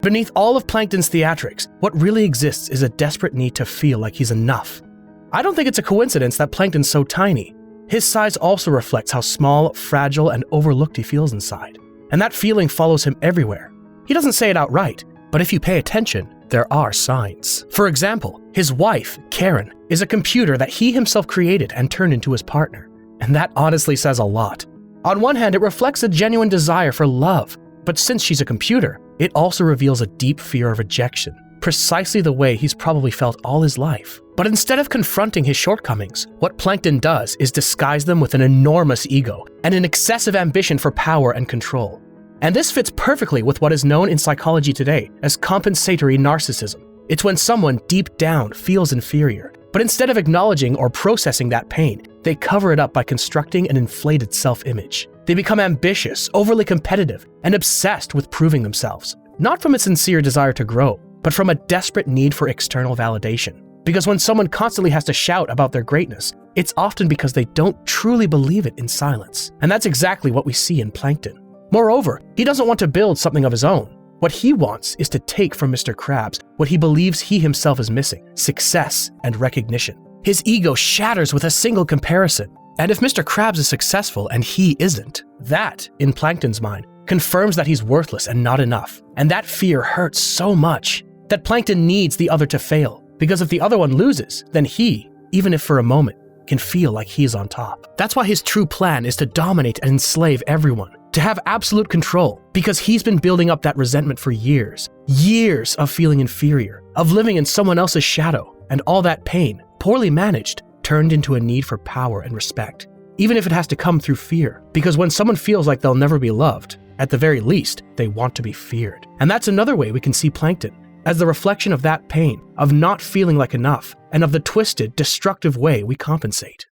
Beneath all of Plankton's theatrics, what really exists is a desperate need to feel like he's enough. I don't think it's a coincidence that Plankton's so tiny. His size also reflects how small, fragile, and overlooked he feels inside. And that feeling follows him everywhere. He doesn't say it outright, but if you pay attention, there are signs. For example, his wife, Karen, is a computer that he himself created and turned into his partner. And that honestly says a lot. On one hand, it reflects a genuine desire for love, but since she's a computer, it also reveals a deep fear of rejection, precisely the way he's probably felt all his life. But instead of confronting his shortcomings, what Plankton does is disguise them with an enormous ego and an excessive ambition for power and control. And this fits perfectly with what is known in psychology today as compensatory narcissism. It's when someone deep down feels inferior, but instead of acknowledging or processing that pain, they cover it up by constructing an inflated self-image. They become ambitious, overly competitive, and obsessed with proving themselves, not from a sincere desire to grow, but from a desperate need for external validation. Because when someone constantly has to shout about their greatness, it's often because they don't truly believe it in silence. And that's exactly what we see in Plankton. Moreover, he doesn't want to build something of his own. What he wants is to take from Mr. Krabs what he believes he himself is missing: success and recognition. His ego shatters with a single comparison. And if Mr. Krabs is successful and he isn't, that, in Plankton's mind, confirms that he's worthless and not enough. And that fear hurts so much that Plankton needs the other to fail. Because if the other one loses, then he, even if for a moment, can feel like he's on top. That's why his true plan is to dominate and enslave everyone, to have absolute control, because he's been building up that resentment for years. Years of feeling inferior, of living in someone else's shadow, and all that pain, poorly managed, turned into a need for power and respect. Even if it has to come through fear, because when someone feels like they'll never be loved, at the very least, they want to be feared. And that's another way we can see Plankton, as the reflection of that pain, of not feeling like enough, and of the twisted, destructive way we compensate.